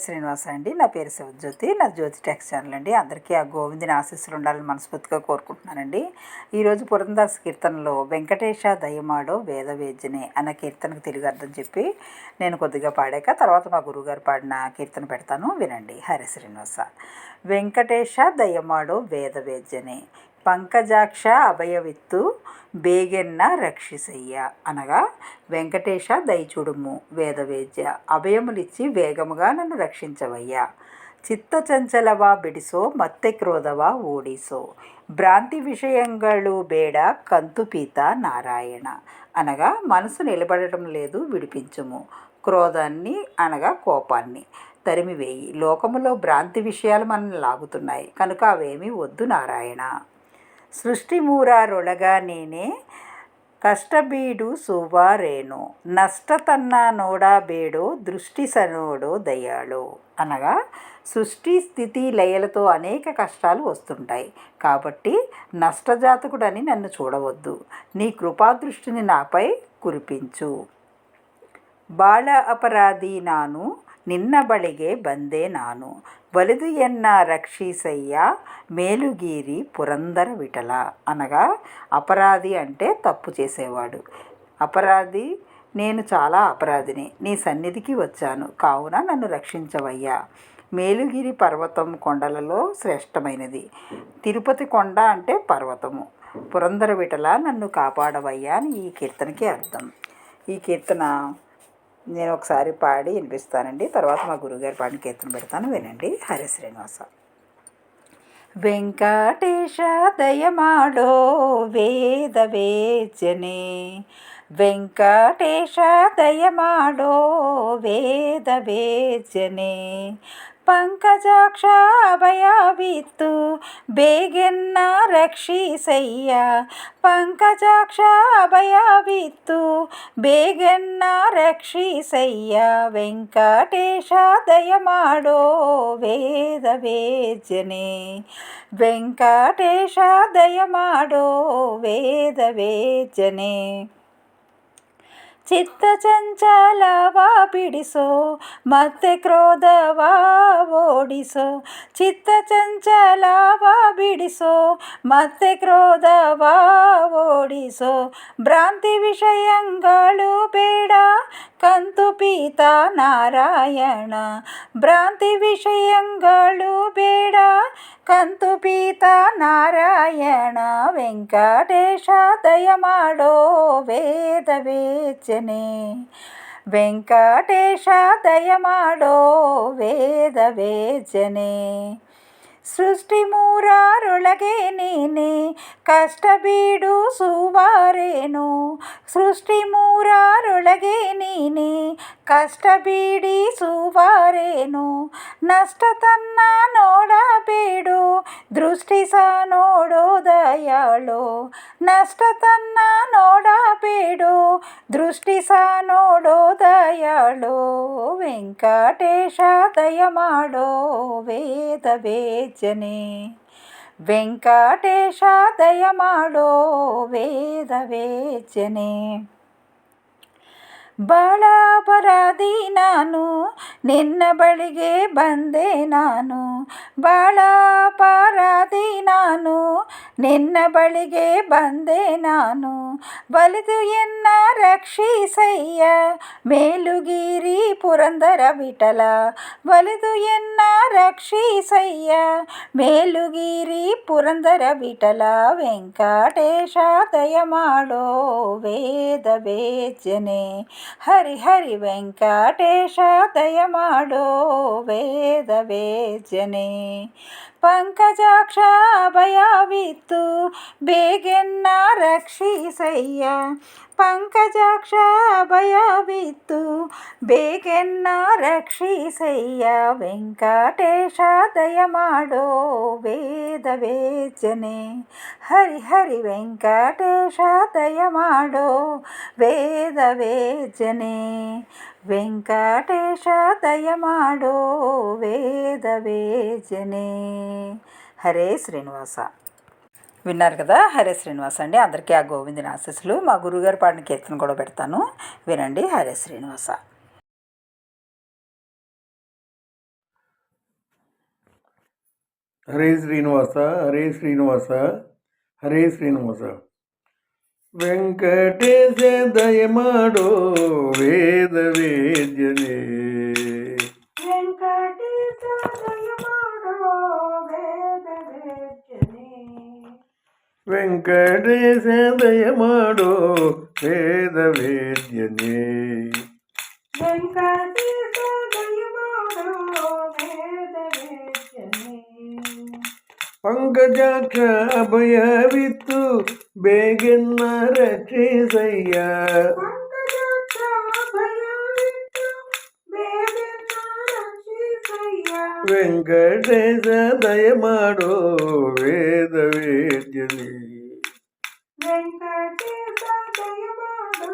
శ్రీనివాస అండి. నా పేరు శివజ్యోతి. నా జ్యోతి టెక్స్ ఛానల్ అండి. అందరికీ ఆ గోవిందుని ఆశీస్సులు ఉండాలని మనస్ఫూర్తిగా కోరుకుంటున్నానండి. ఈరోజు పురందాస్ కీర్తనలో వెంకటేశ దయమాడో వేదవేద్యనే అన్న కీర్తనకు తెలుగు అర్థం చెప్పి నేను కొద్దిగా పాడాక తర్వాత మా గురువుగారు పాడిన కీర్తన పెడతాను, వినండి. హరే శ్రీనివాస. వెంకటేశ దయమాడో వేదవేద్యనే పంకజాక్ష అభయవిత్తు బేగెన్న రక్షిసయ్య అనగా, వెంకటేశ దయచూడుము వేదవేద్య, అభయములిచ్చి వేగముగా నన్ను రక్షించవయ్యా. చిత్తచంచలవా బిడిసో మత్తె క్రోధవా ఓడిసో, భ్రాంతి విషయంಗಳು ಬೇಡ కంతుపీత నారాయణ అనగా, మనసు నిలబడటం లేదు విడిపించుము, క్రోధాన్ని అనగా కోపాన్ని తరిమివేయి. లోకములో భ్రాంతి విషయాలు మనల్ని లాగుతున్నాయి కనుక అవేమీ వద్దు నారాయణ. సృష్టి మూరారొಳಗ నేనే కష్టబీడు సువారేనో, నష్టతన్న నోడಬೇಡೋ దృష్టి సనోడో దయాళో అనగా, సృష్టి స్థితి లయలతో అనేక కష్టాలు వస్తుంటాయి కాబట్టి నష్టజాతకుడని నన్ను చూడవద్దు, నీ కృపాదృష్టిని నాపై కురిపించు. ಬಾಳ ಅಪರಾಧಿ ನಾನು ನಿನ್ನ ಬಳಿಗೆ ಬಂದೆ ನಾನು, వలిదు ఎన్న రక్షీసయ్య మేలుగీరి పురందర విఠల అనగా, అపరాధి అంటే తప్పు చేసేవాడు. అపరాధి నేను చాలా అపరాధిని, నీ సన్నిధికి వచ్చాను కావున నన్ను రక్షించవయ్యా. మేలుగిరి పర్వతం కొండలలో శ్రేష్టమైనది. తిరుపతి కొండ అంటే పర్వతము. పురందర విఠల నన్ను కాపాడవయ్యా అని ఈ కీర్తనకి అర్థం. ఈ కీర్తన నేను ఒకసారి పాడి వినిపిస్తానండి. తర్వాత మా గురువుగారు పాడిన కీర్తన పెడతాను, వినండి. హరే శ్రీనివాస. వెంకటేశ దయమాడో వేదవేద్యనే, వెంకటేశ దయమాడೋ ವೇದವೇದ್ಯನೆ, పంకజాక్ష అభయవిత్తు ಬೇಗೆನ್ನ ರಕ್ಷಿಸಯ್ಯ, పంకజాక్ష అభయవిత్తు ಬೇಗೆನ್ನ ರಕ್ಷಿಸಯ್ಯ, వెంకటేశ దయమాడో వేదవేద్యనే, వెంకటేశ దయమాడో వేదవేద్యನೆ. ಚಿತ್ತಚಂಚಲವ ಬಿಡಿಸೋ ಮತ್ತೆ ಕ್ರೋಧವ ಓಡಿಸೋ, ಚಿತ್ತಚಂಚಲವ ಬಿಡಿಸೋ ಮತ್ತೆ ಕ್ರೋಧವ ಓಡಿಸೋ, ಭ್ರಾಂತಿ ವಿಷಯಗಳು ಬೇಡ ಕಂತುಪೀತ ನಾರಾಯಣ, ಭ್ರಾಂತಿ ವಿಷಯಗಳು ಬೇಡ ಕಂತುಪೀತ ನಾರಾಯಣ, వెంకటేశ దయమాడో వేదవేద్యనే, వెంకటేశ దయమాడో వేదవేద్యನೆ. ಸೃಷ್ಟಿ ಮೂರಾರೊಳಗೆ ನೀನೆ ಕಷ್ಟಬೀಡು ಸುವಾರೇನೋ, ಸೃಷ್ಟಿ ಮೂರಾರೊಳಗೆ ನೀನೆ ಕಷ್ಟಬೀಡಿ ಸುವಾರೇನೋ, ನಷ್ಟ ತನ್ನ ನೋಡಬೇಡೋ ದೃಷ್ಟಿ ಸ ನೋಡೋ ದಯಾಳೋ, ನಷ್ಟ ತನ್ನ ನೋಡಬೇಡೋ ದೃಷ್ಟಿ ಸ ನೋಡೋ ದಯಾಳೋ, వెంకటేశ దయమాడో వేదవేద్యనే, వెంకటేశ దయమాడೋ వేదవేద్ಯನೆ. ಬಾಳ ಅಪರಾಧಿ ನಾನು ನಿನ್ನ ಬಳಿಗೆ ಬಂದೆ ನಾನು, ಬಾಳ ಅಪರಾಧಿ ನಾನು ನಿನ್ನ ಬಳಿಗೆ ಬಂದೆ ನಾನು, ಒಲಿದು ಎನ್ನ ರಕ್ಷಿಸಯ್ಯ ಮೇಲುಗಿರಿ ಪುರಂದರ ವಿಠಲ, ಒಲಿದು ಎನ್ನ ರಕ್ಷಿಸಯ್ಯ ಮೇಲುಗಿರಿ ಪುರಂದರ ವಿಠಲ, వెంకటేశ దయమాడో వేదవేద్యనే. హరి హరి వెంకటేశ దయమాడో వేదవేద్యನೆ, పంకజాక్ష అభయవిత్తు ಬೇಗೆನ್ನ ರಕ್ಷಿಸಯ್ಯ, పంకజాక్ష అభయవిత్తు ಬೇಗೆನ್ನ ರಕ್ಷಿಸಯ್ಯ, వెంకటేశ దయమాడో వేదవేద్యನೆ. హరి హరి వెంకటేశ దయమాడో వేదవేద్యನೆ, వెంకటేశ దయమాడో వేదవేద్యನೆ. హరే శ్రీనివాస. విన్నారు కదా, హరే శ్రీనివాస అండి. అందరికీ ఆ గోవిందుని ఆశీస్సులు. మా గురువుగారు పాడిన కీర్తన కూడా పెడతాను, వినండి. హరే శ్రీనివాస. హరే శ్రీనివాస హరే శ్రీనివాస హరే శ్రీనివాಸ. ವೆಂಕಟೇಶ ದಯಮಾಡೋ ವೇದ ವೇದ್ಯನೇ, ವೆಂಕಟೇಶ ದಯಮಾಡೋ ವೇದ ವೇದ್ಯನೇ, ವೆಂಕಟೇಶ ದಯಮಾಡೋ ವೇದ ವೇದ್ಯನೇ, ವೆಂಕಟೇಶ ದಯಮಾಡೋ ವೇದ ವೇದ್ಯನೇ. ಪಂಕಜಾಕ್ಷ ಅಭಯವಿತ್ತು ಬೇಗೆನ್ನ ರಕ್ಷಿಸಯ್ಯ, ಪಂಕಜಾಕ್ಷ ಅಭಯವಿತ್ತು ಬೇಗೆನ್ನ ರಕ್ಷಿಸಯ್ಯ. ವೆಂಕಟೇಶ ದಯಮಾಡೋ ವೇದ ವೇದ್ಯನೇ, ವೆಂಕಟೇಶ ದಯಮಾಡೋ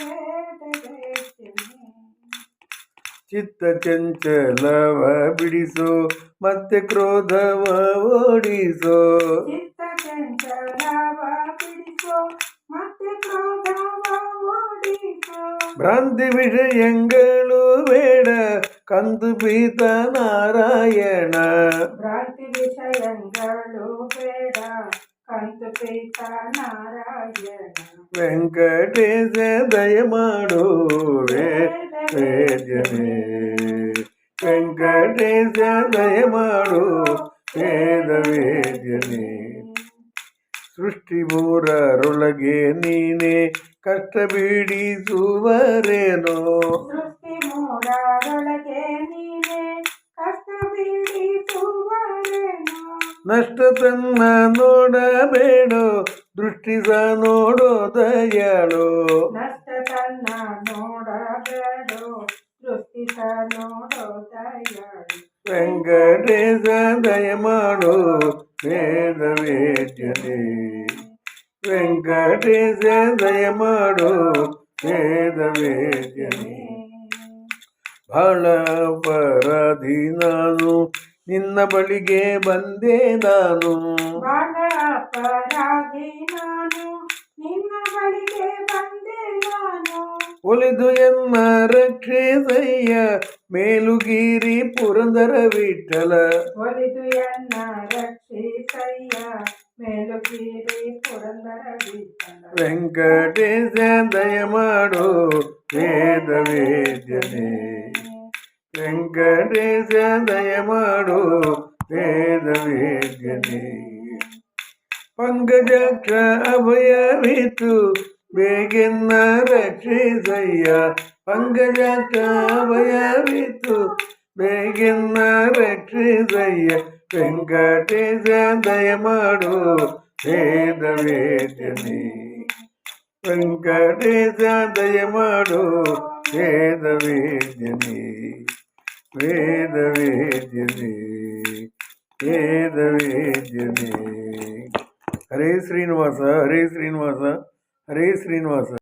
ವೇದ ವೇದ್ಯನೇ. ಚಿತ್ತ ಚಂಚಲವ ಬಿಡಿಸೋ ಮತ್ತೆ ಕ್ರೋಧವ ಓಡಿಸೋ, ಚಿತ್ತ ಚಂಚಲವ ಬಿಡಿಸೋ ಮತ್ತೆ ಕ್ರೋಧವ ಓಡಿಸೋ. ಭ್ರಾಂತಿ ವಿಷಯಗಳು ಬೇಡ ಕಂದು ಪೀತ ನಾರಾಯಣ, ಭ್ರಾಂತಿ ವಿಷಯಗಳು ಬೇಡ ಕಂತು ಪೀತ ನಾರಾಯಣ. ವೆಂಕಟೇಶ ದಯಮಾಡೋ ವೇದ್ಯನೇ, ವೆಂಕಟೇಶ ದಯಮಾಡೋ ವೇದ ವೇದ್ಯನೇ. ಸೃಷ್ಟಿ ಮೂರರೊಳಗೆ ನೀನೆ ಕಷ್ಟ ಬಿಡಿಸುವರೇನೋ, ಸೃಷ್ಟಿ ಮೂರರೊಳಗೆ ನೀನೆ ಕಷ್ಟ ಬಿಡಿಸುವರೇನೋ. ನಷ್ಟ ತನ್ನ ನೋಡಬೇಡೋ ದೃಷ್ಟಿ ಸಹ ನೋಡೋ ದಯಾಳು, ನಷ್ಟ ತನ್ನ ನೋಡಬೇಡೋ ದೃಷ್ಟಿ ಸಹ ನೋಡೋ ದಯಾಳು. ವೆಂಕಟೇಶ ದಯಮಾಡೋ ವೇದ ವೇದ್ಯನೇ, ವೆಂಕಟೇಶ ದಯಮಾಡೋ ವೇದ ವೇದ್ಯನೇ. ಬಹಳ ಅಪರಾಧಿ ನಾನು ನಿನ್ನ ಬಳಿಗೆ ಬಂದೆ ನಾನು, ಬಹಳ ಅಪರಾಧಿ ನಾನು ನಿನ್ನ ಬಳಿಗೆ ಬಂದೆ ನಾನು. ಒಲಿದು ಎನ್ನ ರಕ್ಷಿಸಯ್ಯ ಮೇಲುಗಿರಿ ಪುರಂದರ ವಿಠಲ, ಒಲಿದು ಎನ್ನ ರಕ್ಷಿಸಯ್ಯ ಮೇಲುಗಿರಿ ಪುರಂದರ ವಿಠಲ. ವೆಂಕಟೇಶ ದಯಮಾಡೋ ವೇದ ವೇದ್ಯನೇ, ವೆಂಕಟೇಶ ದಯಮಾಡೋ ವೇದ ವೇದ್ಯನೇ. ಪಂಕಜಾಕ್ಷ ಅಭಯವಿತ್ತು ಬೇಗೆನ್ನ ರಕ್ಷಿಸಯ್ಯ, ಪಂಕಜಾಕ್ಷ ಅಭಯವಿತ್ತು ಬೇಗೆನ್ನ ರಕ್ಷಿಸಯ್ಯ. ವೆಂಕಟೇಶ ದಯಮಾಡೋ ವೇದ ವೇದ್ಯನೇ, ವೆಂಕಟೇಶ ದಯಮಾಡೋ ವೇದ ವೇದ್ಯನೇ, ವೇದ ವೇದ್ಯನೇ, ವೇದ ವೇದ್ಯನೇ. ಹರೇ ಶ್ರೀನಿವಾಸ ಹರೇ ಶ್ರೀನಿವಾಸ ಹರೇ ಶ್ರೀನಿವಾಸ.